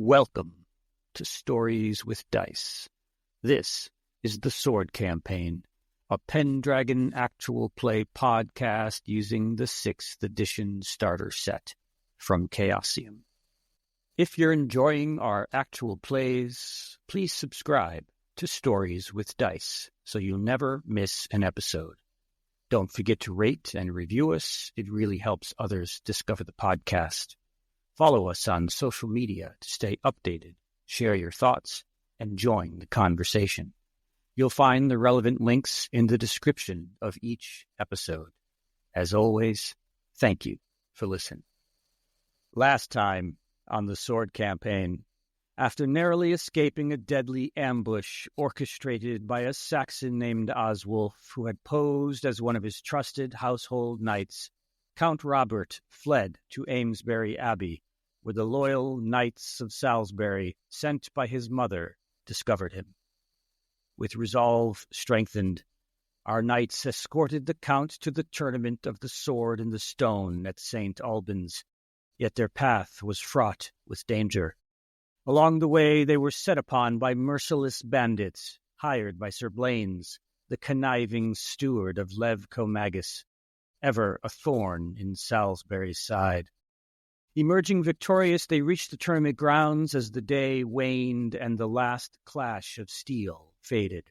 Welcome to Stories with Dice. This is the Sword Campaign, a Pendragon actual play podcast using the 6th edition starter set from Chaosium. If you're enjoying our actual plays, please subscribe to Stories with Dice so you'll never miss an episode. Don't forget to rate and review us. It really helps others discover the podcast. Follow us on social media to stay updated, share your thoughts, and join the conversation. You'll find the relevant links in the description of each episode. As always, thank you for listening. Last time on the Sword Campaign, after narrowly escaping a deadly ambush orchestrated by a Saxon named Oswulf who had posed as one of his trusted household knights, Count Robert fled to Amesbury Abbey, where the loyal Knights of Salisbury, sent by his mother, discovered him. With resolve strengthened, our knights escorted the Count to the tournament of the Sword and the Stone at St. Albans, yet their path was fraught with danger. Along the way they were set upon by merciless bandits, hired by Sir Blains, the conniving steward of Lev Comagus, ever a thorn in Salisbury's side. Emerging victorious, they reached the tournament grounds as the day waned and the last clash of steel faded.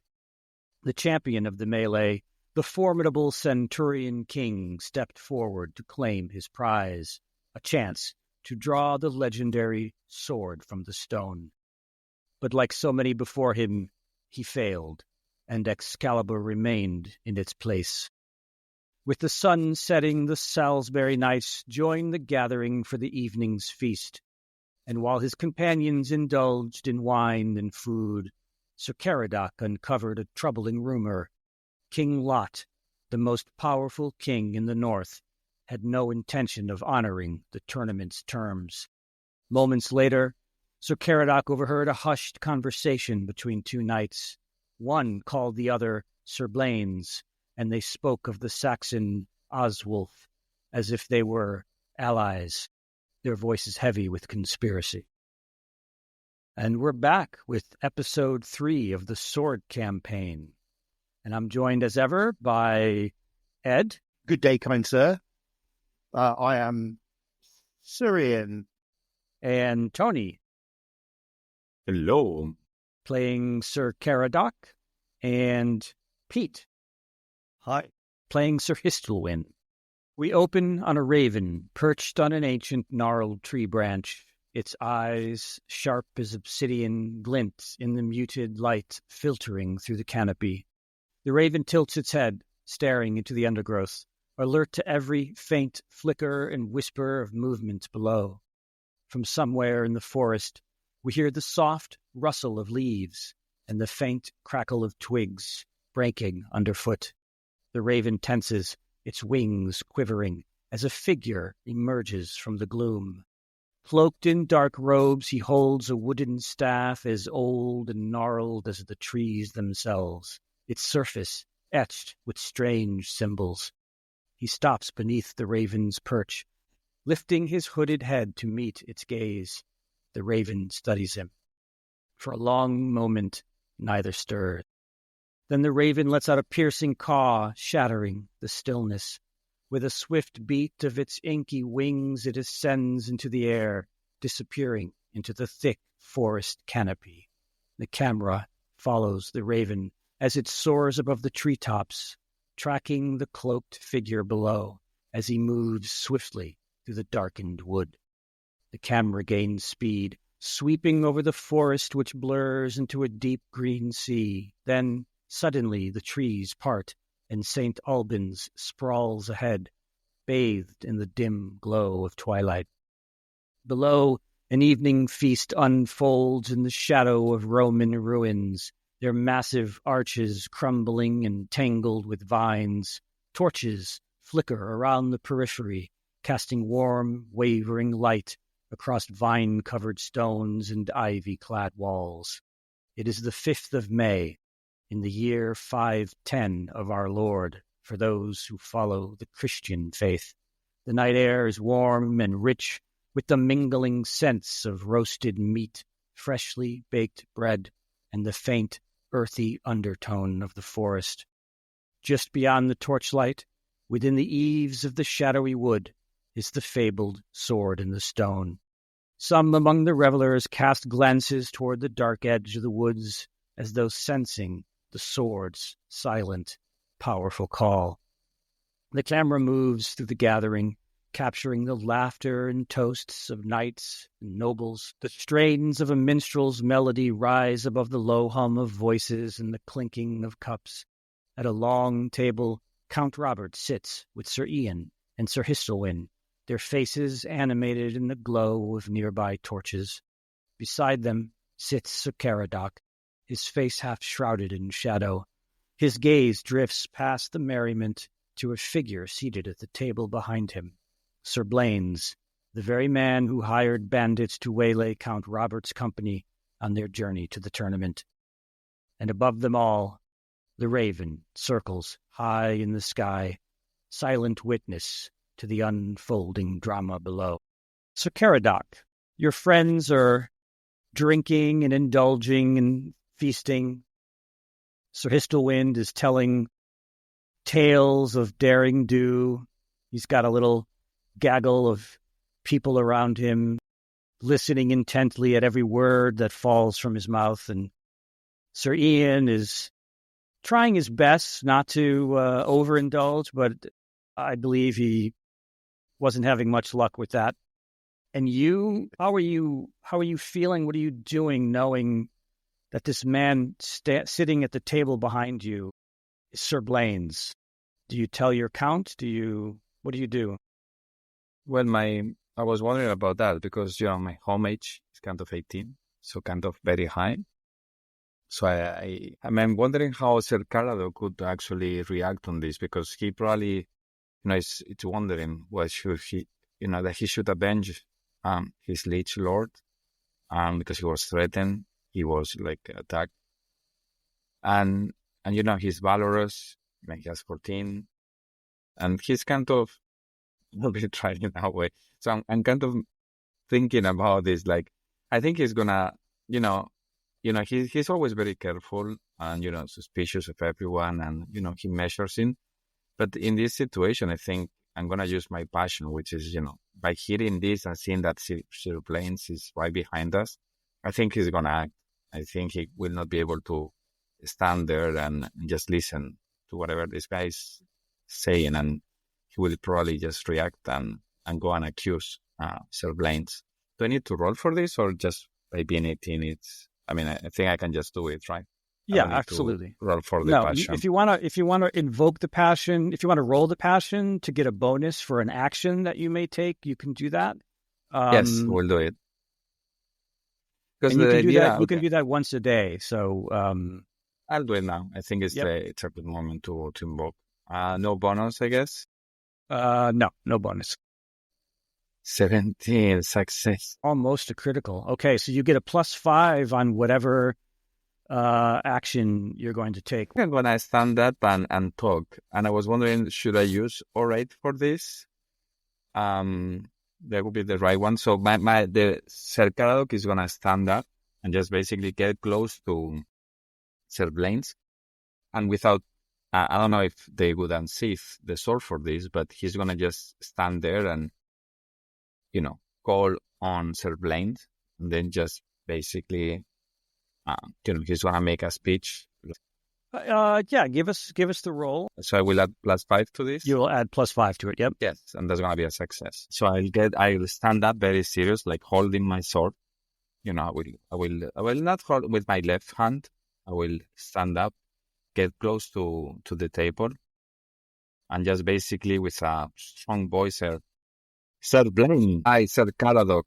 The champion of the melee, the formidable Centurion King, stepped forward to claim his prize, a chance to draw the legendary sword from the stone. But like so many before him, he failed, and Excalibur remained in its place. With the sun setting, the Salisbury knights joined the gathering for the evening's feast, and while his companions indulged in wine and food, Sir Caradoc uncovered a troubling rumor. King Lot, the most powerful king in the north, had no intention of honoring the tournament's terms. Moments later, Sir Caradoc overheard a hushed conversation between two knights. One called the other Sir Blains, and they spoke of the Saxon Oswulf as if they were allies, their voices heavy with conspiracy. And we're back with episode 3 of the Sword Campaign. And I'm joined as ever by Ed. Good day, kind sir. I am Sir Ian. And Tony. Hello. Playing Sir Caradoc. And Pete. Hi. Playing Sir Hystalwyn. We open on a raven perched on an ancient gnarled tree branch. Its eyes, sharp as obsidian, glint in the muted light filtering through the canopy. The raven tilts its head, staring into the undergrowth, alert to every faint flicker and whisper of movement below. From somewhere in the forest, we hear the soft rustle of leaves and the faint crackle of twigs breaking underfoot. The raven tenses, its wings quivering, as a figure emerges from the gloom. Cloaked in dark robes, he holds a wooden staff as old and gnarled as the trees themselves, its surface etched with strange symbols. He stops beneath the raven's perch, lifting his hooded head to meet its gaze. The raven studies him. For a long moment, neither stirs. Then the raven lets out a piercing caw, shattering the stillness. With a swift beat of its inky wings, it ascends into the air, disappearing into the thick forest canopy. The camera follows the raven as it soars above the treetops, tracking the cloaked figure below as he moves swiftly through the darkened wood. The camera gains speed, sweeping over the forest which blurs into a deep green sea. Then, suddenly, the trees part, and St. Albans sprawls ahead, bathed in the dim glow of twilight. Below, an evening feast unfolds in the shadow of Roman ruins, their massive arches crumbling and tangled with vines. Torches flicker around the periphery, casting warm, wavering light across vine-covered stones and ivy-clad walls. It is the 5th of May, in the year 510 of our Lord, for those who follow the Christian faith. The night air is warm and rich with the mingling scents of roasted meat, freshly baked bread, and the faint, earthy undertone of the forest. Just beyond the torchlight, within the eaves of the shadowy wood, is the fabled sword in the stone. Some among the revelers cast glances toward the dark edge of the woods, as though sensing the sword's silent, powerful call. The camera moves through the gathering, capturing the laughter and toasts of knights and nobles. The strains of a minstrel's melody rise above the low hum of voices and the clinking of cups. At a long table, Count Robert sits with Sir Ian and Sir Hystalwyn, their faces animated in the glow of nearby torches. Beside them sits Sir Caradoc, his face half shrouded in shadow. His gaze drifts past the merriment to a figure seated at the table behind him. Sir Blains, the very man who hired bandits to waylay Count Robert's company on their journey to the tournament. And above them all, the raven circles high in the sky, silent witness to the unfolding drama below. Sir Caradoc, your friends are drinking and indulging and feasting. Sir Hystalwyn is telling tales of daring do. He's got a little gaggle of people around him, listening intently at every word that falls from his mouth. And Sir Ian is trying his best not to overindulge, but I believe he wasn't having much luck with that. And you, how are you feeling? What are you doing, knowing that this man sitting at the table behind you is Sir Blains? Do you tell your count? What do you do? Well, I was wondering about that because, my home age is kind of 18, so kind of very high. So I'm wondering how Sir Caradoc could actually react on this, because he probably, it's wondering what should he, that he should avenge his liege lord, because he was threatened, he was attacked, and he's valorous. He has 14, and he's kind of a bit trying in that way. So I'm kind of thinking about this. I think he's gonna, he's always very careful and, suspicious of everyone, and, he measures in. But in this situation, I think I'm going to use my passion, which is, by hearing this and seeing that Sir Blains is right behind us, I think he's going to act. I think he will not be able to stand there and just listen to whatever this guy is saying, and he will probably just react and go and accuse Sir Blains. Do I need to roll for this, or just by being 18, I think I can just do it, right? Yeah, absolutely. Roll for the passion. If you want to invoke the passion, if you want to roll the passion to get a bonus for an action that you may take, you can do that. Yes, we'll do it. Because you can do that once a day. So I'll do it now. I think it's a good moment to invoke. No bonus, I guess. No bonus. 17 success. Almost a critical. Okay, so you get a +5 on whatever action you're going to take. I'm going to stand up and talk. And I was wondering, should I use orate for this? That would be the right one. So the Sir Caradoc is going to stand up and just basically get close to Sir Blains. And without, I don't know if they would unsheath the sword for this, but he's going to just stand there and, call on Sir Blains, and then just basically, he's going to make a speech. Give us the roll. So I will add +5 to this. You will add +5 to it. Yep. Yes, and that's going to be a success. So I'll stand up very serious, holding my sword. I will not hold with my left hand. I will stand up, get close to the table, and just basically with a strong voice, Sir Blains, I, Sir Caradoc,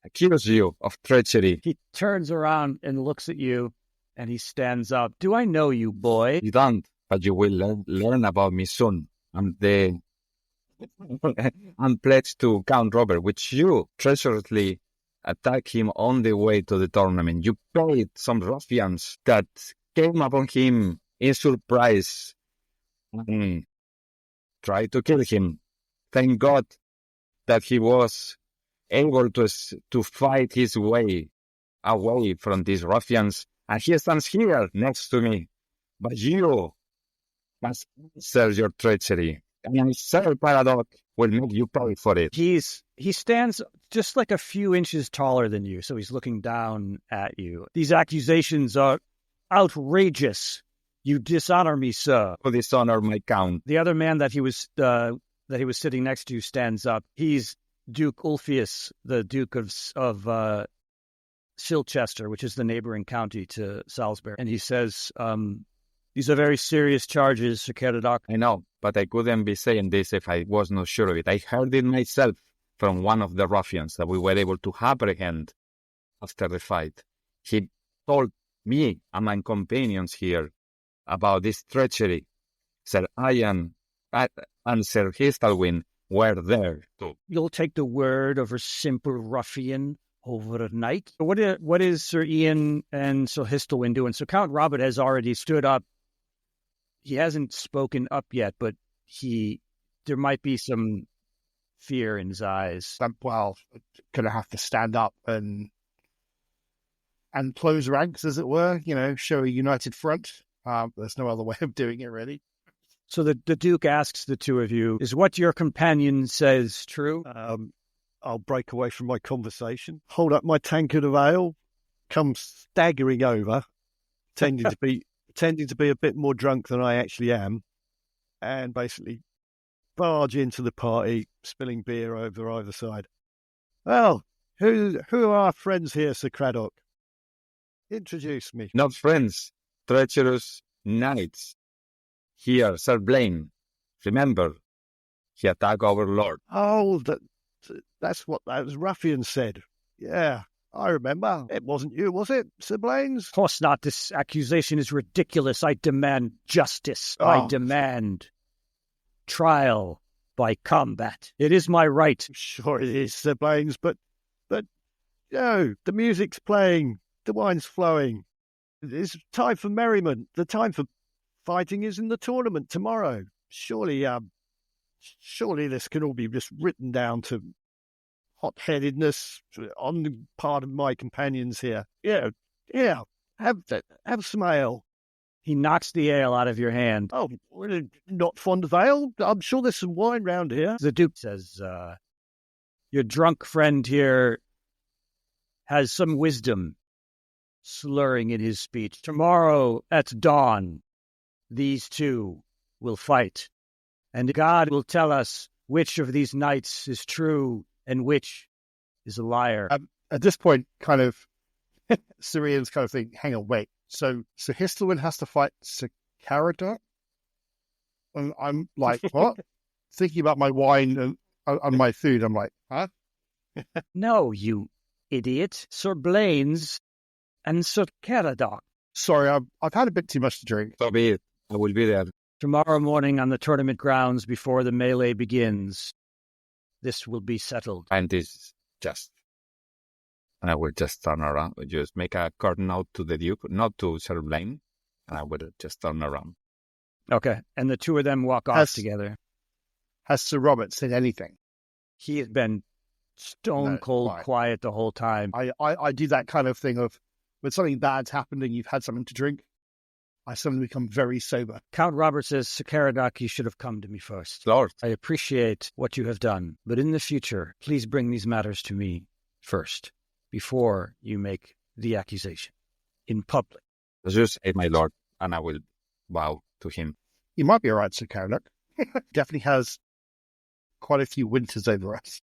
accuse you of treachery. He turns around and looks at you, and he stands up. Do I know you, boy? You don't, but you will learn about me soon. I'm pledged to Count Robert, which you treacherously attacked him on the way to the tournament. You paid some ruffians that came upon him in surprise and tried to kill him. Thank God that he was able to fight his way away from these ruffians, and he stands here next to me. But you must answer your treachery, and Sir Caradoc will make you pay for it. He stands just like a few inches taller than you, so he's looking down at you. These accusations are outrageous. You dishonor me, sir. To dishonor my count. The other man that he was sitting next to stands up. He's Duke Ulfius, the Duke of Silchester, which is the neighboring county to Salisbury. And he says, these are very serious charges, Sir Caradoc. I know, but I couldn't be saying this if I was not sure of it. I heard it myself from one of the ruffians that we were able to apprehend after the fight. He told me and my companions here about this treachery. Sir Ian and Sir Hystalwyn were there too. You'll take the word of a simple ruffian over a night? What is Sir Ian and Sir Hystalwyn doing? So Count Robert has already stood up. He hasn't spoken up yet, but there might be some fear in his eyes. Well, going to have to stand up and close ranks, as it were, show a united front. There's no other way of doing it, really. So the Duke asks the two of you, is what your companion says true? I'll break away from my conversation, hold up my tankard of ale, come staggering over, tending to be a bit more drunk than I actually am, and basically barge into the party, spilling beer over either side. Well, who are our friends here, Sir Caradoc? Introduce me. Not friends, treacherous knights. Here, Sir Blains. Remember, he attacked our lord. Oh, that's what those ruffians said. Yeah, I remember. It wasn't you, was it, Sir Blains? Of course not. This accusation is ridiculous. I demand justice. Oh. I demand trial by combat. It is my right. I'm sure it is, Sir Blains, but the music's playing, the wine's flowing. It's time for merriment. The time for fighting is in the tournament tomorrow. Surely this can all be just written down to hot-headedness on the part of my companions here. Yeah, have some ale. He knocks the ale out of your hand. Oh, we're not fond of ale? I'm sure there's some wine round here. The Duke says, your drunk friend here has some wisdom slurring in his speech. Tomorrow at dawn, these two will fight, and God will tell us which of these knights is true and which is a liar. At this point, kind of, Sir Ian's kind of thinking, hang on, wait. So Hystalwyn has to fight Sir Caradoc? And I'm like, what? Thinking about my wine and my food, I'm like, huh? No, you idiot. Sir Blains and Sir Caradoc. Sorry, I've had a bit too much to drink. So be it. I will be there. Tomorrow morning on the tournament grounds before the melee begins, this will be settled. And this just... And I will just turn around, just make a curtain out to the Duke, not to Sir Blains, and I will just turn around. Okay, and the two of them walk off together. Has Sir Robert said anything? He has been stone cold quiet the whole time. I do that kind of thing of, when something bad's happened and you've had something to drink, I suddenly become very sober. Count Robert says, Sir Caradoc, you should have come to me first. Lord. I appreciate what you have done, but in the future, please bring these matters to me first, before you make the accusation in public. As you say, my lord, and I will bow to him. You might be all right, Sir Caradoc. Definitely has quite a few winters over us.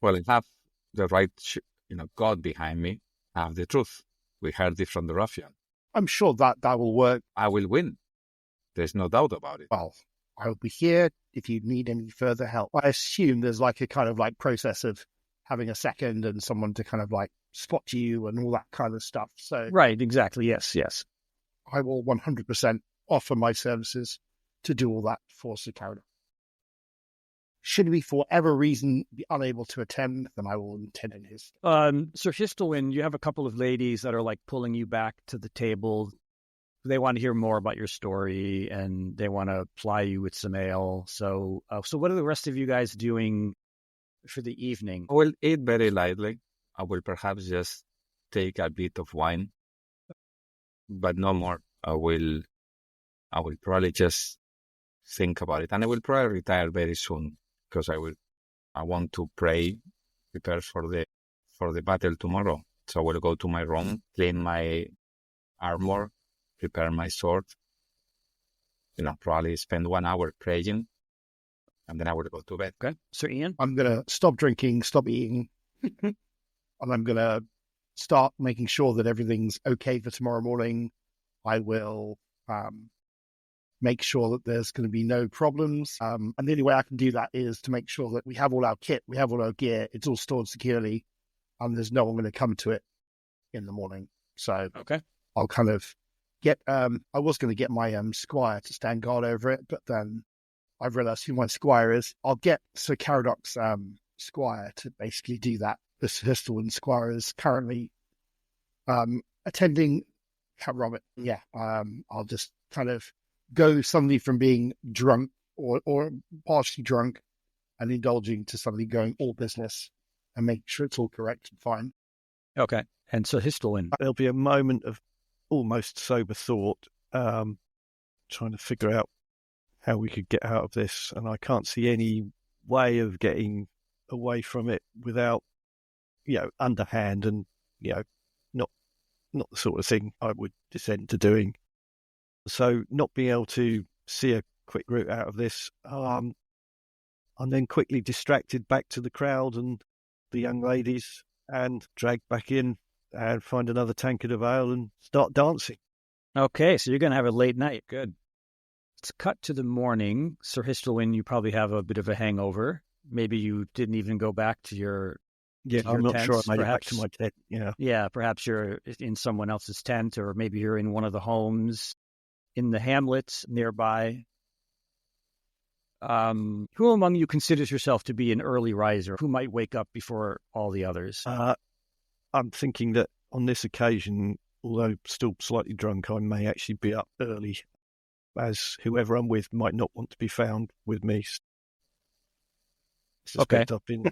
Well, I have the right, God behind me. I have the truth. We heard it from the ruffian. I'm sure that will work. I will win. There's no doubt about it. Well, I'll be here if you need any further help. I assume there's like a kind of like process of having a second and someone to kind of like spot you and all that kind of stuff. So right, exactly. Yes. I will 100% offer my services to do all that for Sir Caradoc. Should we, for whatever reason, be unable to attend, then I will attend in his. Sir Hystalwyn, you have a couple of ladies that are like pulling you back to the table. They want to hear more about your story and they want to ply you with some ale. So what are the rest of you guys doing for the evening? I will eat very lightly. I will perhaps just take a bit of wine, but no more. I will probably just think about it, and I will probably retire very soon because I want to pray, prepare for the battle tomorrow. So I will go to my room, clean my armor, prepare my sword. Probably spend 1 hour praying, and then I will go to bed. Okay, Sir Ian? I'm going to stop drinking, stop eating, and I'm going to start making sure that everything's okay for tomorrow morning. I will make sure that there's going to be no problems. And the only way I can do that is to make sure that we have all our kit, we have all our gear, it's all stored securely, and there's no one going to come to it in the morning. So Okay. I'll kind of get, I was going to get my squire to stand guard over it, but then I've realized who my squire is. I'll get Sir Caradoc's squire to basically do that. The Sir Hystalwyn squire is currently attending, can't remember it. Yeah. I'll just kind of go suddenly from being drunk or partially drunk and indulging to suddenly going all business and make sure it's all correct and fine. Okay. And Sir Hystalwyn? There'll be a moment of almost sober thought, trying to figure out how we could get out of this, and I can't see any way of getting away from it without, underhand and, not the sort of thing I would descend to doing. So not being able to see a quick route out of this, I'm then quickly distracted back to the crowd and the young ladies and dragged back in and find another tankard of ale and start dancing. Okay, so you're going to have a late night. Good. Let's cut to the morning. Sir Hystalwyn, you probably have a bit of a hangover. Maybe you didn't even go back to your I'm not tents, sure I made perhaps. it back to my tent. Yeah. Yeah, perhaps you're in someone else's tent, or maybe you're in one of the homes in the hamlets nearby. Who among you considers yourself to be an early riser? Who might wake up before all the others? I'm thinking that on this occasion, although still slightly drunk, I may actually be up early, as whoever I'm with might not want to be found with me. I suspect I've been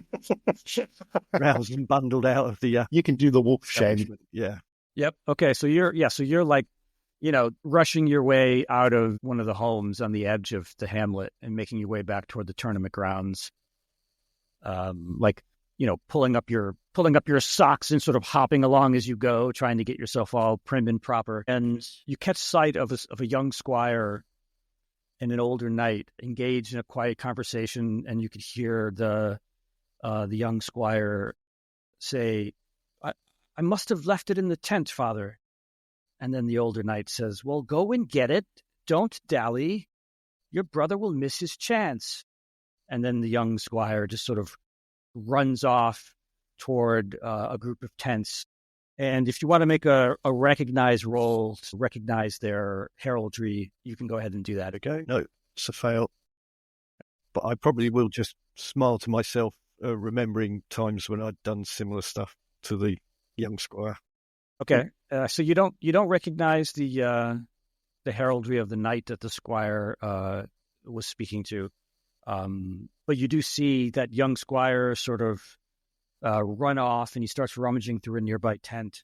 roused and bundled out of the... You can do the wolf shame. Yeah. Yep. Okay, so you're like, rushing your way out of one of the homes on the edge of the hamlet and making your way back toward the tournament grounds. Pulling up your socks and sort of hopping along as you go, trying to get yourself all prim and proper. And you catch sight of a young squire and an older knight engaged in a quiet conversation, and you could hear the young squire say, I must have left it in the tent, father. And then the older knight says, well, go and get it. Don't dally. Your brother will miss his chance. And then the young squire just sort of runs off toward a group of tents. And if you want to make a recognize roll to recognize their heraldry, you can go ahead and do that. Okay. No, it's a fail. But I probably will just smile to myself, remembering times when I'd done similar stuff to the young squire. Okay. So you don't recognize the heraldry of the knight that the squire was speaking to. But you do see that young squire sort of run off, and he starts rummaging through a nearby tent.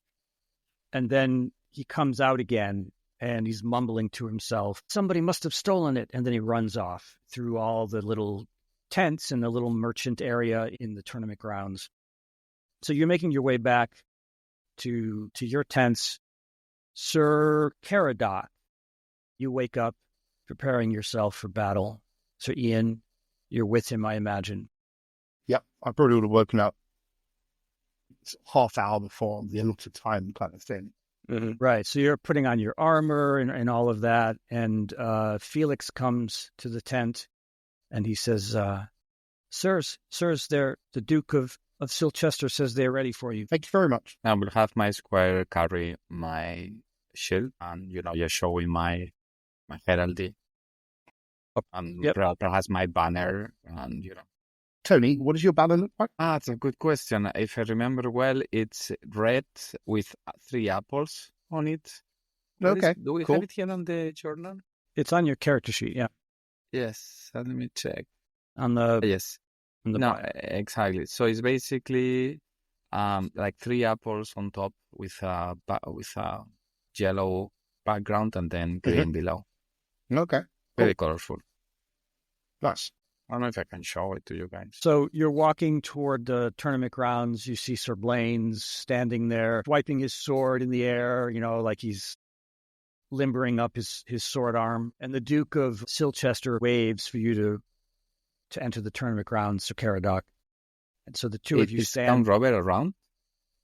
And then he comes out again, and he's mumbling to himself, somebody must have stolen it. And then he runs off through all the little tents and the little merchant area in the tournament grounds. So you're making your way back to your tents. Sir Caradoc, you wake up preparing yourself for battle. Sir Ian, you're with him, I imagine. Yep, I probably would have woken up half hour before the allotted time kind of thing. Mm-hmm. Right, so you're putting on your armor and all of that, and Felix comes to the tent, and he says, Sirs, the Duke of Silchester says they're ready for you. Thank you very much. I will have my squire carry my shield and, just showing my heraldry. And perhaps my banner and, Tony, what does your banner look like? That's a good question. If I remember well, it's red with 3 apples on it. Okay, do we have it here on the journal? It's on your character sheet, yeah. Yes, let me check. On the Yes. No, exactly. So it's basically like 3 apples on top with a yellow background and then green below. Okay. Very colorful. Nice. I don't know if I can show it to you guys. So you're walking toward the tournament grounds. You see Sir Blains standing there, wiping his sword in the air, like he's limbering up his sword arm. And the Duke of Silchester waves for you to enter the tournament grounds, Sir Caradoc. And so the two of you Is stand. Count Robert around?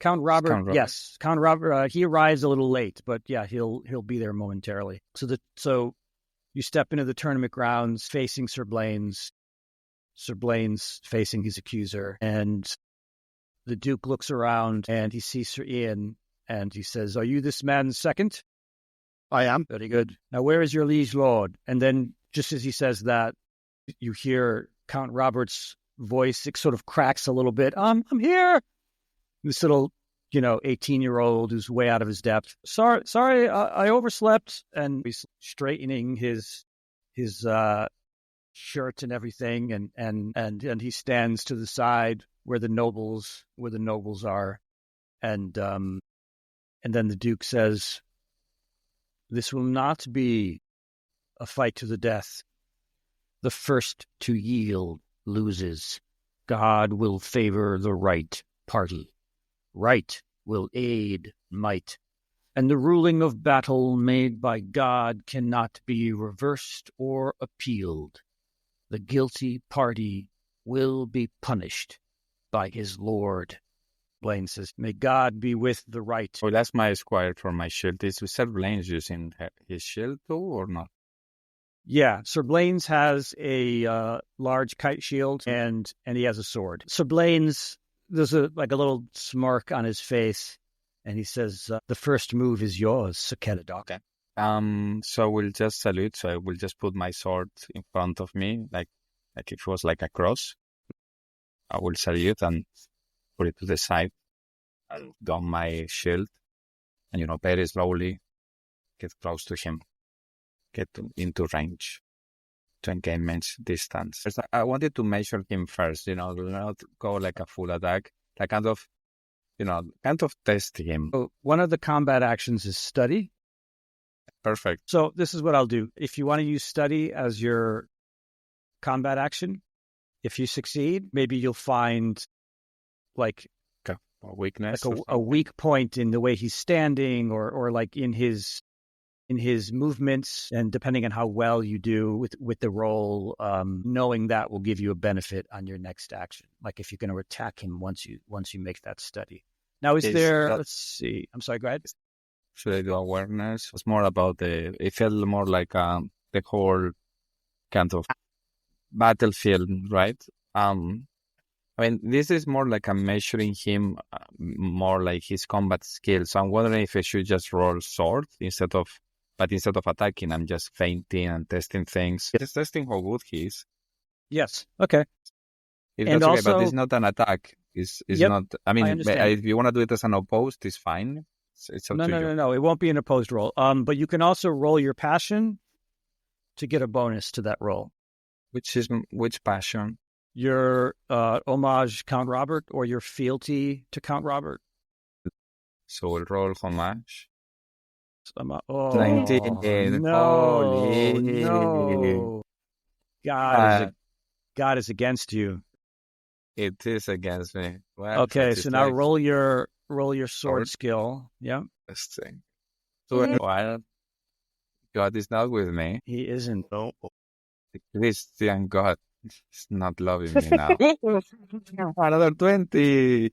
Count Robert, yes. Count Robert, he arrives a little late, but yeah, he'll be there momentarily. So you step into the tournament grounds facing Sir Blains. Sir Blains facing his accuser, and the Duke looks around and he sees Sir Ian and he says, "Are you this man's second?" I am. Very good. Now, where is your liege lord? And then just as he says that, you hear Count Robert's voice. It sort of cracks a little bit. I'm here. This little, 18-year-old who's way out of his depth. Sorry, I overslept. And he's straightening his shirt and everything, and he stands to the side where the nobles are, and then the Duke says, "This will not be a fight to the death. The first to yield loses. God will favor the right party. Right will aid might. And the ruling of battle made by God cannot be reversed or appealed. The guilty party will be punished by his lord." Blaine says, "May God be with the right." Oh, that's my squire for my shield. Is Sir Blains using his shield too or not? Yeah, Sir Blains has a large kite shield and he has a sword. Sir Blains, there's a little smirk on his face, and he says, "The first move is yours, Sir Caradoc." Okay. So we'll just salute. So I will just put my sword in front of me, like if it was like a cross. I will salute and put it to the side and don my shield, and very slowly get close to him, get into range, to engagement distance. First, I wanted to measure him first. Do not go like a full attack. Like kind of test him. So one of the combat actions is study. Perfect. So this is what I'll do. If you want to use study as your combat action, if you succeed, maybe you'll find like a weakness, like a weak point in the way he's standing, or like in his movements, and depending on how well you do with the roll, knowing that will give you a benefit on your next action. Like if you're going to attack him once you make that study. Now, let's see. I'm sorry, go ahead. Should I do awareness? It's more about it felt more like the whole kind of battlefield, right? This is more like I'm measuring him, more like his combat skills. So I'm wondering if I should just roll sword instead of attacking, I'm just feinting and testing things. Just testing how good he is. Yes. Okay. That's okay, but it's not an attack. It's not. I mean, if you want to do it as an opposed, it's fine. It's up to you. No. It won't be an opposed roll. But you can also roll your passion to get a bonus to that roll. Which passion? Your homage Count Robert, or your fealty to Count Robert. So we'll roll homage. 19. No. God is against you. It is against me. Well, okay, so now roll your sword skill. Yeah. This thing. So God is not with me. He isn't. No. The Christian God is not loving me now. Another 20.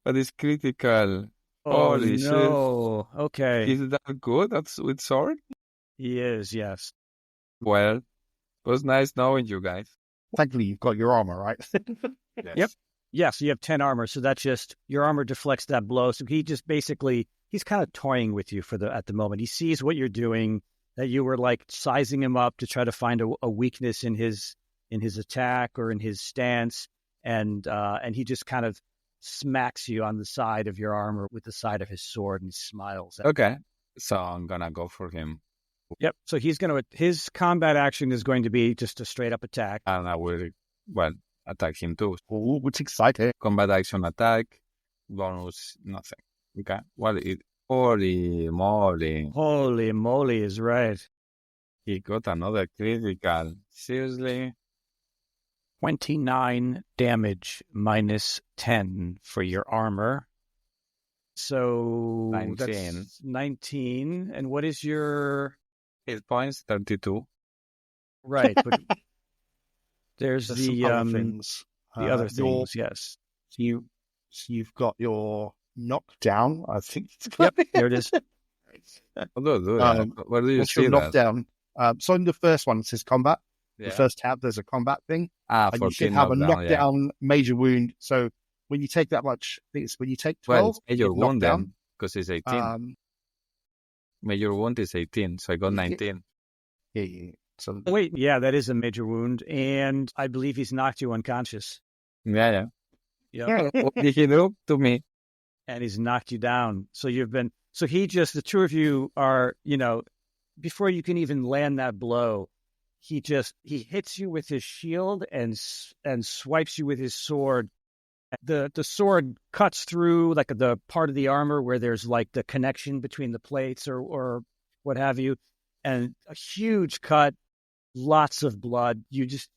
But it's critical. Holy no. Shit. Okay. Is that good? That's with sword? He is, yes. Well, it was nice knowing you guys. Thankfully, you've got your armor, right? Yes. Yep. Yeah, so you have 10 armor, so that's just, your armor deflects that blow. So he just basically, he's kind of toying with you at the moment. He sees what you're doing, that you were like sizing him up to try to find a weakness in his attack or in his stance, and he just kind of smacks you on the side of your armor with the side of his sword and smiles. Okay, so I'm gonna go for him. Yep. So his combat action is going to be just a straight up attack. And I will, attack him too. Oh, it's exciting. Combat action attack, bonus, nothing. Okay. Holy moly. Holy moly is right. He got another critical. Seriously? 29 damage minus 10 for your armor. So 19. that's 19. And what is your... Hit points, 32. Right, but there's There's the some other things. other Your- things, yes. You've got your knockdown, I think. Yep, there it is. Where do you What's see your that? knockdown? So in the first one, it says combat. Yeah. The first tab, there's a combat thing. Ah, And 14 you should have a knockdown, yeah. knockdown major wound. So when you take that much, I think it's when you take 12, Well, major you wound knock then, because it's 18. down. Major wound is 18, so I got 19. Yeah. So Wait, yeah, that is a major wound. And I believe he's knocked you unconscious. Yeah. Yep. What did he do to me? And he's knocked you down. So the two of you are, before you can even land that blow, he hits you with his shield and swipes you with his sword. The sword cuts through like the part of the armor where there's like the connection between the plates or what have you, and a huge cut, lots of blood. You just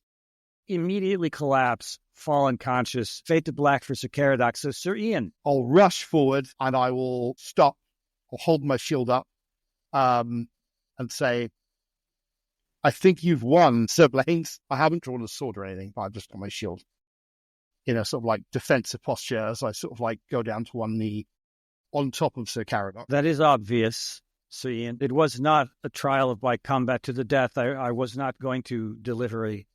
immediately collapse, fall unconscious. Fade to black for Sir Caradoc. So Sir Ian, I'll rush forward and I will stop. I'll hold my shield up and say, I think you've won, Sir Blains. I haven't drawn a sword or anything, but I've just got my shield in a sort of like defensive posture as I sort of like go down to one knee on top of Sir Caradoc. that is obvious. Sir Ian, it was not a trial by combat to the death. I was not going to deliver a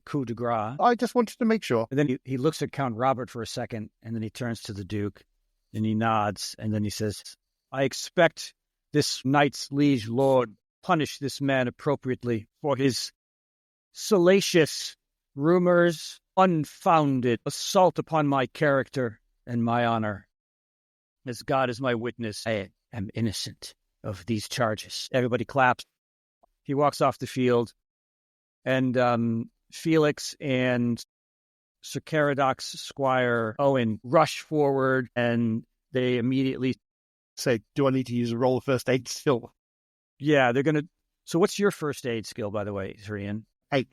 coup de grace. I just wanted to make sure. And then he looks at Count Robert for a second, and then he turns to the Duke, and he nods, and then he says, I expect this knight's liege lord punish this man appropriately for his salacious rumors, unfounded assault upon my character and my honor. As God is my witness, I am innocent of these charges. Everybody claps. He walks off the field, and Felix and Sir Caradoc's squire Owen rush forward, and they immediately Say, do I need to use a roll of first aid still? Yeah, they're going to... So what's your first aid skill, by the way, Sir Ian? 8.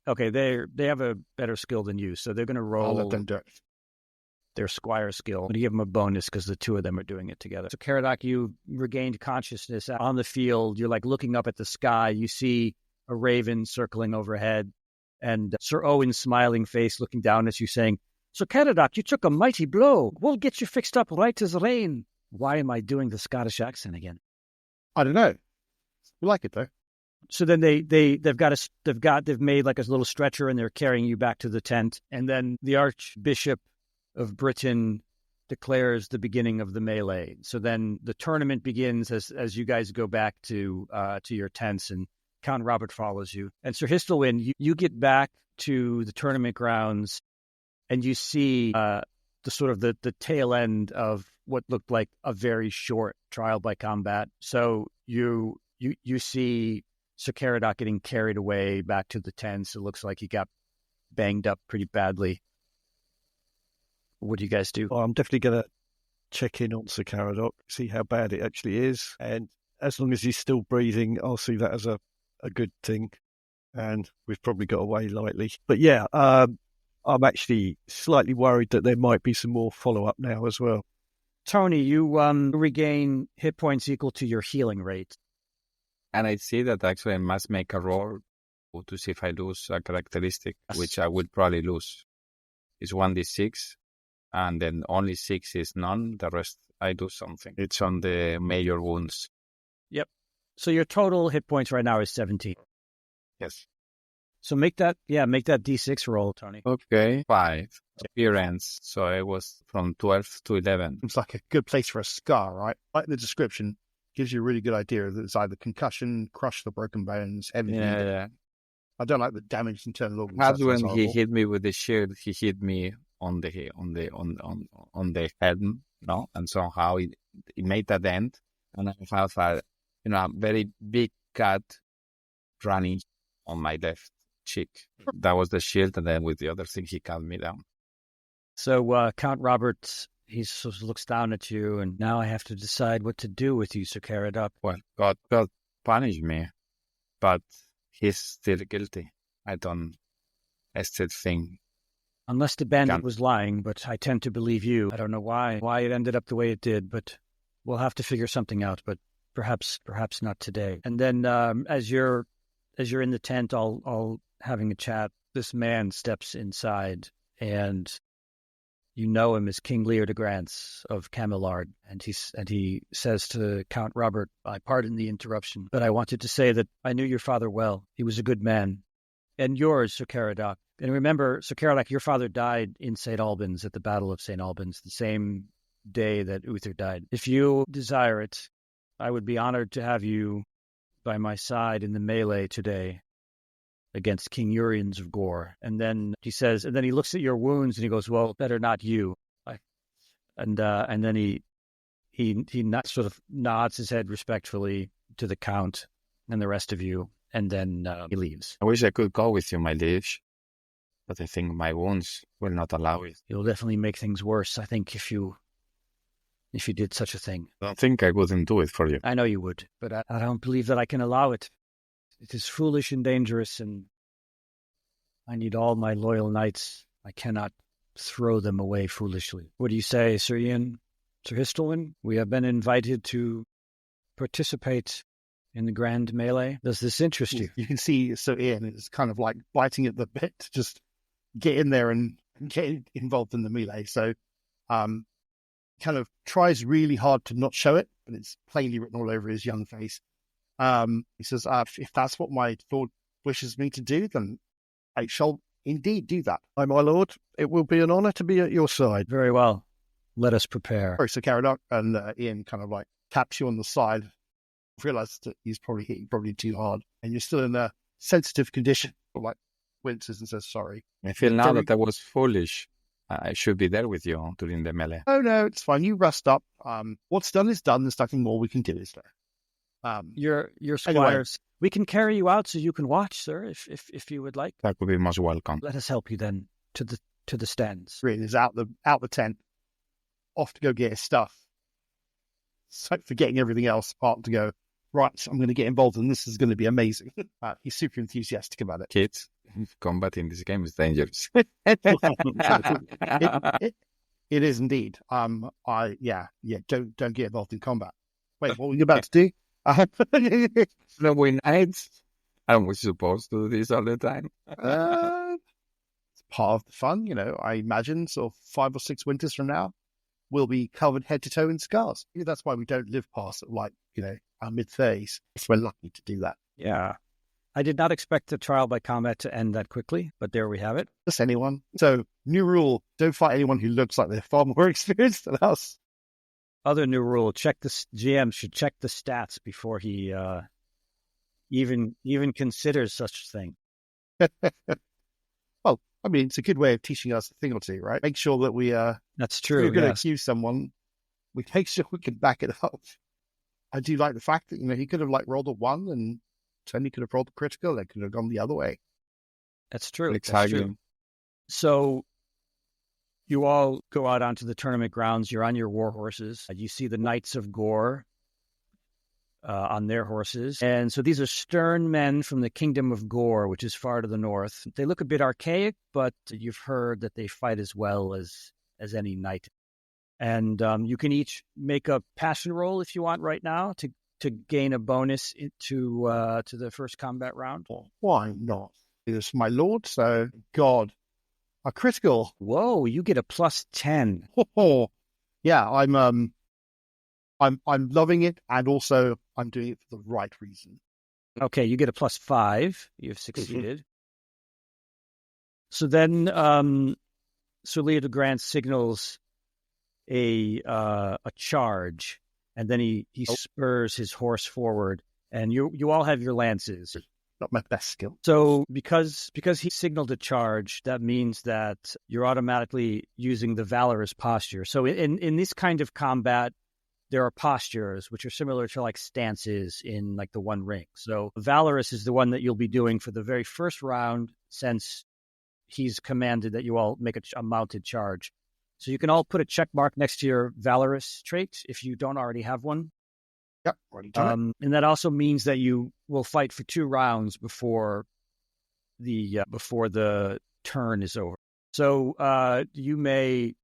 Okay, they have a better skill than you, so they're going to I'll roll let them do it. their squire skill. I'm going to give them a bonus because the two of them are doing it together. So Caradoc, you regained consciousness on the field. You're like looking up at the sky. You see a raven circling overhead, and Sir Owen's smiling face looking down at you saying, Sir Caradoc, you took a mighty blow. We'll get you fixed up right as rain. Why am I doing the Scottish accent again? I don't know. We like it though. So then they've made like a little stretcher and they're carrying you back to the tent. And then the Archbishop of Britain declares the beginning of the melee. So then the tournament begins as you guys go back to your tents, and Count Robert follows you. And Sir Hystalwyn, you get back to the tournament grounds and you see the tail end of what looked like a very short trial by combat. So you see Sir Caradoc getting carried away back to the tents. It looks like he got banged up pretty badly. What do you guys do? Well, I'm definitely going to check in on Sir Caradoc, see how bad it actually is. And as long as he's still breathing, I'll see that as a good thing. And we've probably got away lightly. But yeah, I'm actually slightly worried that there might be some more follow-up now as well. Tony, you regain hit points equal to your healing rate. And I see that actually I must make a roll to see if I lose a characteristic, which I would probably lose. It's 1d6, and then only 6 is none. The rest, I do something. It's on the major wounds. Yep. So your total hit points right now is 17. Yes. So make that D6 roll, Tony. Okay. 5. Appearance. So I was from 12 to 11. It's like a good place for a scar, right? Like the description gives you a really good idea that it's either concussion, crush the broken bones, everything. Yeah. I don't like the damaged internal organs. Perhaps That sounds when he horrible. hit me with the shield, he hit me on the head, no? And somehow it made that end, and I have a very big cut running on my left cheek. That was the shield, and then with the other thing, he calmed me down. So Count Robert, he sort of looks down at you, and now I have to decide what to do with you, Sir Caradoc. Well, God punished me, but he's still guilty. I still think. Unless the bandit was lying, but I tend to believe you. I don't know why it ended up the way it did, but we'll have to figure something out, but perhaps not today. And then as you're in the tent, all having a chat, this man steps inside, and you know him as King Leodegrance of Camillard, and he says to Count Robert, I pardon the interruption, but I wanted to say that I knew your father well. He was a good man. And yours, Sir Caradoc. And remember, Sir Caradoc, your father died in St. Albans at the Battle of St. Albans, the same day that Uther died. If you desire it, I would be honored to have you by my side in the melee today against King Uriens of Gorre. And then he says, and then he looks at your wounds and he goes, well, better not you. And then he sort of nods his head respectfully to the Count and the rest of you. And then he leaves. I wish I could go with you, my liege, but I think my wounds will not allow it. You'll definitely make things worse, I think, if you did such a thing. I don't think I wouldn't do it for you. I know you would, but I don't believe that I can allow it. It is foolish and dangerous, and I need all my loyal knights. I cannot throw them away foolishly. What do you say, Sir Ian, Sir Hystalwyn? We have been invited to participate in the grand melee. Does this interest you? You can see Sir Ian is kind of like biting at the bit to just get in there and get involved in the melee. So kind of tries really hard to not show it, but it's plainly written all over his young face. He says, if that's what my lord wishes me to do, then I shall indeed do that. Aye, my lord, it will be an honour to be at your side. Very well. Let us prepare. Sorry, Sir Caradoc, and Ian kind of like taps you on the side. Realizes that he's probably hitting probably too hard, and you're still in a sensitive condition. Like winces and says sorry. I feel now that I was foolish. I should be there with you during the melee. Oh no, it's fine. You rest up. What's done is done. There's nothing more we can do, is there? Your squires. Anyway. We can carry you out so you can watch, sir, if you would like. That would be most welcome. Let us help you then to the stands. Ian is out the tent, off to go get his stuff. So forgetting everything else, apart to go. Right, I'm going to get involved and this is going to be amazing. He's super enthusiastic about it. Kids, combat in this game is dangerous. It is indeed. Don't get involved in combat. Wait, what were you about to do? No, we knights. Aren't we supposed to do this all the time? It's part of the fun, you know. I imagine sort of 5 or 6 winters from now, we'll be covered head to toe in scars. That's why we don't live past our mid-30s. If we're lucky to do that. Yeah. I did not expect the trial by combat to end that quickly, but there we have it. Just anyone. So, new rule, don't fight anyone who looks like they're far more experienced than us. Other new rule, GM should check the stats before he even considers such a thing. Well, I mean, it's a good way of teaching us a thing or two, right? Make sure that that's true. If we're going to accuse someone, we make sure we can back it up. I do like the fact that, he could have rolled a 1 and Tony could have rolled a critical. They could have gone the other way. That's true. Exactly. That's true. So you all go out onto the tournament grounds. You're on your war horses. You see the Knights of Gorre on their horses. And so these are stern men from the kingdom of Gorre, which is far to the north. They look a bit archaic, but you've heard that they fight as well as any knight. And you can each make a passion roll if you want right now to gain a bonus to the first combat round. Why not? It's my lord, so God, a critical. Whoa, you get a +10. Oh, yeah, I'm loving it, and also I'm doing it for the right reason. Okay, you get a +5. You've succeeded. So then, Sir Leodegrance signals a charge, and then he spurs his horse forward, and you all have your lances. Not my best skill. So because he signaled a charge, that means that you're automatically using the valorous posture. So in this kind of combat, there are postures, which are similar to like stances in like the One Ring. So valorous is the one that you'll be doing for the very first round, since he's commanded that you all make a mounted charge. So you can all put a check mark next to your valorous trait if you don't already have one. Yep, already done it. And that also means that you will fight for 2 rounds before the turn is over. So you may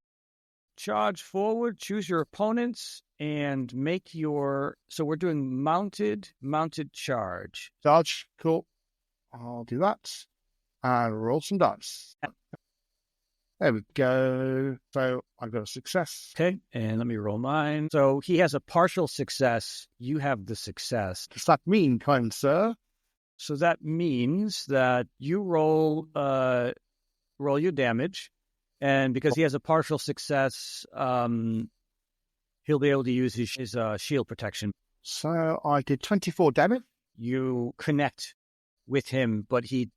charge forward, choose your opponents, and make your... So we're doing mounted charge. Charge, cool. I'll do that. And roll some dice. There we go. So I've got a success. Okay, and let me roll mine. So he has a partial success. You have the success. Does that mean, kind sir? So that means that you roll your damage, and because he has a partial success, he'll be able to use his shield protection. So I did 24 damage. You connect with him, but he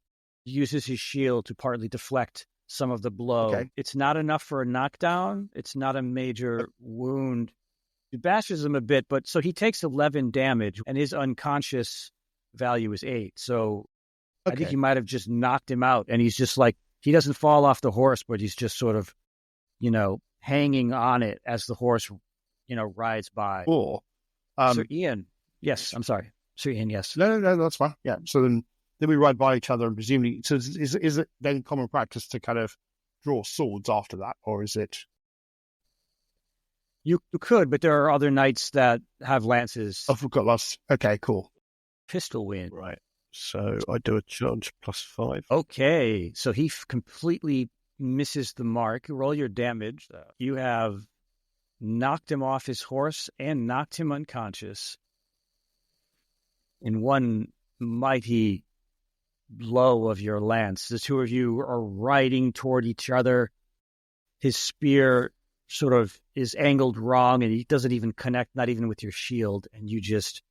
uses his shield to partly deflect some of the blow. Okay. It's not enough for a knockdown. It's not a major wound. It bashes him a bit, but so he takes 11 damage, and his unconscious value is 8. So I think he might have just knocked him out, and he's just like, he doesn't fall off the horse, but he's just sort of, hanging on it as the horse, rides by. Cool. Sir Ian. Yes, I'm sorry. Sir Ian, yes. No, that's fine. Yeah. So then we ride by each other, and presumably, so is it then common practice to kind of draw swords after that, or is it? You could, but there are other knights that have lances. Oh, I've got lost. Okay, cool. Hystalwyn. Right. So I do a charge +5. Okay. So he completely misses the mark. Roll your damage. You have knocked him off his horse and knocked him unconscious in one mighty blow of your lance. The 2 of you are riding toward each other. His spear sort of is angled wrong, and he doesn't even connect, not even with your shield, and you just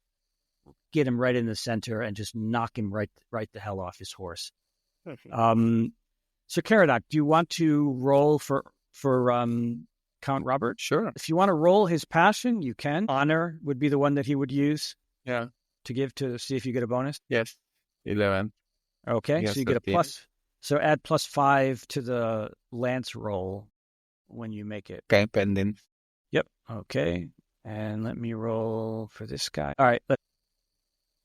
get him right in the center and just knock him right the hell off his horse. So Caradoc, do you want to roll for Count Robert? Sure. If you want to roll his passion, you can. Honor would be the one that he would use. Yeah. To give to see if you get a bonus. Yes. 11. Okay, Yes, so you get 13. a plus. So add +5 to the lance roll when you make it. Okay, pending. Yep. Okay. And let me roll for this guy. All right.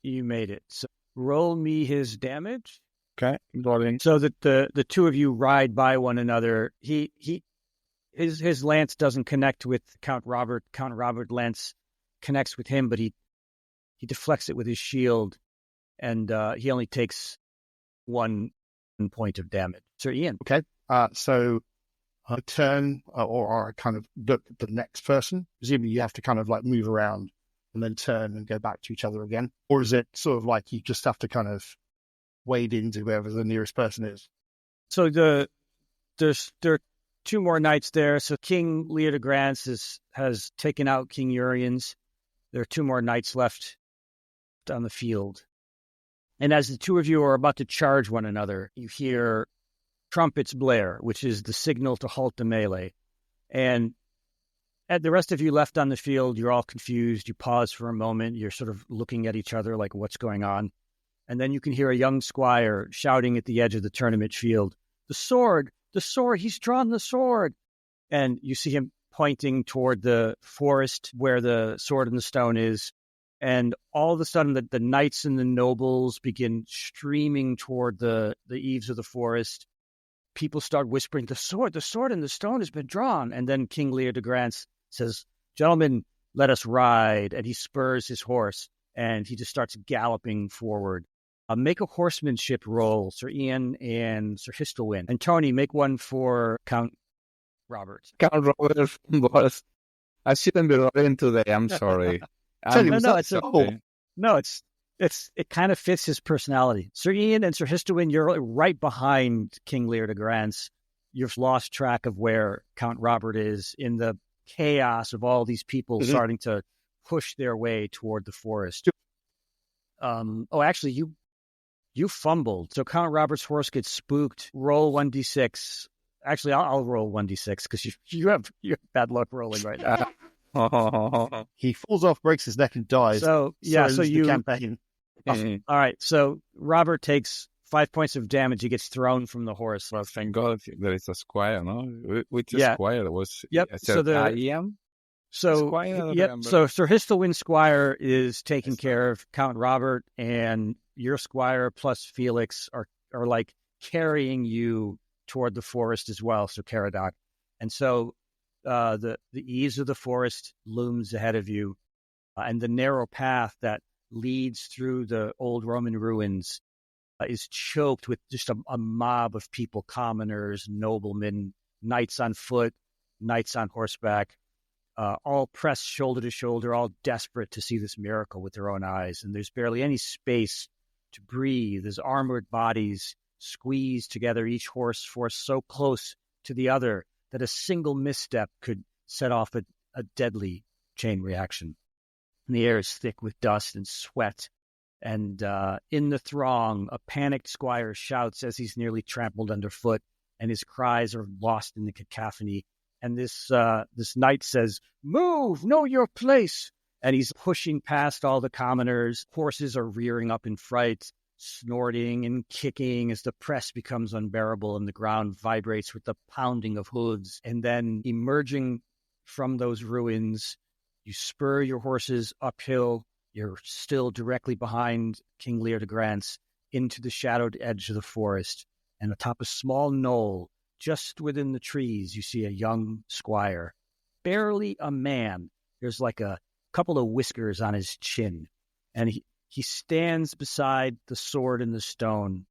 You made it. So roll me his damage. Okay, rolling. So that the 2 of you ride by one another. His lance doesn't connect with Count Robert. Count Robert lance connects with him, but he deflects it with his shield, and he only takes 1 point of damage. Sir Ian. Okay. So I turn, or I kind of look at the next person. Presumably you have to kind of like move around and then turn and go back to each other again? Or is it sort of like you just have to kind of wade into whoever the nearest person is? So there are 2 more knights there. So King Leodegrance has taken out King Uriens. There are 2 more knights left on the field. And as the 2 of you are about to charge one another, you hear trumpets blare, which is the signal to halt the melee. And at the rest of you left on the field, you're all confused. You pause for a moment. You're sort of looking at each other like, what's going on? And then you can hear a young squire shouting at the edge of the tournament field, the sword, he's drawn the sword. And you see him pointing toward the forest where the sword and the stone is. And all of a sudden, the knights and the nobles begin streaming toward the eaves of the forest. People start whispering, the sword and the stone has been drawn. And then King Leodegrance says, gentlemen, let us ride. And he spurs his horse, and he just starts galloping forward. Make a horsemanship roll, Sir Ian and Sir Hystalwyn. And Tony, make one for Count Robert. Count Robert was... I shouldn't be rolling today. I'm sorry. It kind of fits his personality. Sir Ian and Sir Hystalwyn, you're right behind King Leodegrance. You've lost track of where Count Robert is in the chaos of all these people starting to push their way toward the forest. Actually, you fumbled. So Count Robert's horse gets spooked. Roll 1d6. Actually, I'll roll 1d6 because you have bad luck rolling right now. He falls off, breaks his neck, and dies. So the campaign. All right. So Robert takes 5 points of damage. He gets thrown from the horse. Well, thank God there is a squire, no? Which Yeah. squire was? Yep. So Ian? So Squire, I don't yep. remember. So Sir Hystalwyn Squire is taking care of Count Robert, and your squire plus Felix are like carrying you toward the forest as well. So Caradoc, and so the ease of the forest looms ahead of you, and the narrow path that leads through the old Roman ruins is choked with just a mob of people, commoners, noblemen, knights on foot, knights on horseback, all pressed shoulder to shoulder, all desperate to see this miracle with their own eyes. And there's barely any space to breathe as armored bodies squeeze together, each horse forced so close to the other that a single misstep could set off a deadly chain reaction. And the air is thick with dust and sweat. And in the throng, a panicked squire shouts as he's nearly trampled underfoot, and his cries are lost in the cacophony. And this knight says, "Move, know your place." And he's pushing past all the commoners. Horses are rearing up in fright, snorting and kicking as the press becomes unbearable and the ground vibrates with the pounding of hooves. And then emerging from those ruins, you spur your horses uphill. You're still directly behind King Leodegrance into the shadowed edge of the forest. And atop a small knoll, just within the trees, you see a young squire, barely a man. There's like a couple of whiskers on his chin. And he stands beside the sword and the stone.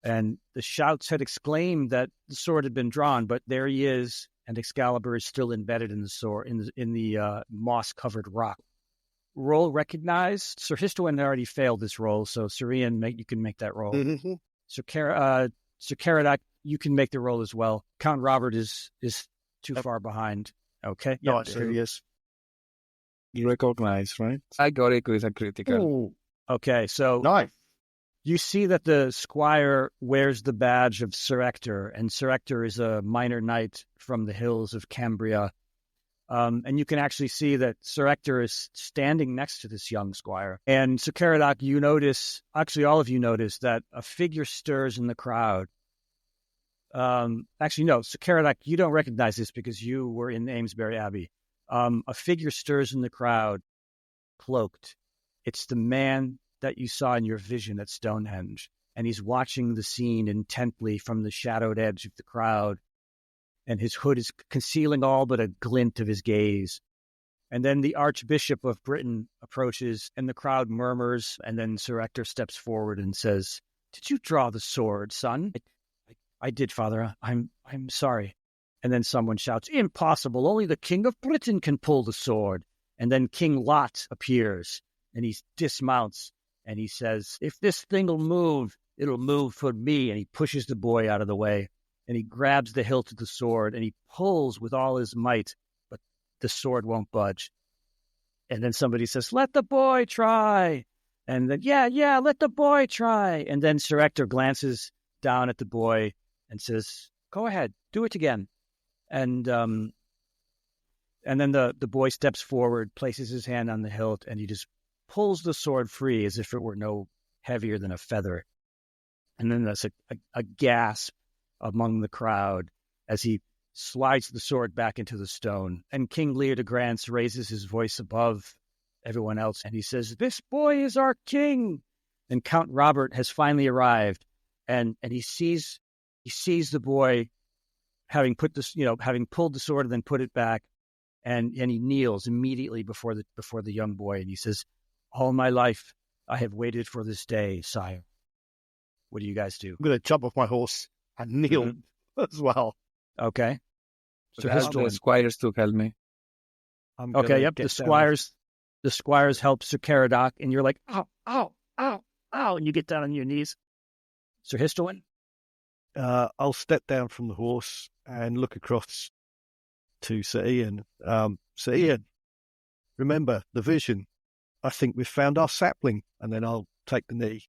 And the shouts had exclaimed that the sword had been drawn, but there he is, and Excalibur is still embedded in the sword, in the moss-covered rock. Roll recognized. Sir Hystalwyn already failed this roll, so Sir Ian, you can make that roll. Mm-hmm. Sir Caradoc, you can make the roll as well. Count Robert is too far behind. Okay. No, Yep, there he is. You recognize, right? I got it with a critical. Ooh, Okay, so nice. you see that the squire wears the badge of Sir Ector, and Sir Ector is a minor knight from the hills of Cambria. And you can actually see that Sir Ector is standing next to this young squire. And Sir Caradoc, you notice, actually all of you notice, that a figure stirs in the crowd. Actually, no, Sir Caradoc, you don't recognize this because you were in Amesbury Abbey. A figure stirs in the crowd, cloaked. It's the man that you saw in your vision at Stonehenge. And he's watching the scene intently from the shadowed edge of the crowd. And his hood is concealing all but a glint of his gaze. And then the Archbishop of Britain approaches, and the crowd murmurs, and then Sir Ector steps forward and says, "Did you draw the sword, son?" I did, Father. I'm sorry. And then someone shouts, "Impossible! Only the King of Britain can pull the sword." And then King Lot appears, and he dismounts, and he says, "If this thing will move, it'll move for me." And he pushes the boy out of the way. And he grabs the hilt of the sword, and he pulls with all his might, but the sword won't budge. And then somebody says, "Let the boy try." And then, yeah, let the boy try. And then Sir Ector glances down at the boy and says, "Go ahead, do it again." And then the boy steps forward, places his hand on the hilt, and he just pulls the sword free as if it were no heavier than a feather. And then there's a gasp among the crowd as he slides the sword back into the stone. And King Leodegrance raises his voice above everyone else, and he says, "This boy is our king." And Count Robert has finally arrived, and he sees the boy having pulled the sword and then put it back, and he kneels immediately before the young boy, and he says, "All my life I have waited for this day, sire." What do you guys do? I'm going to jump off my horse and kneel as well. Okay. So the squires to help me. Okay, yep. The squires help Sir Caradoc, and you're like, "Ow, ow, ow, ow," and you get down on your knees. Sir Hystalwyn? I'll step down from the horse and look across to Sir Ian. Sir Ian, remember the vision. I think we've found our sapling, and then I'll take the knee.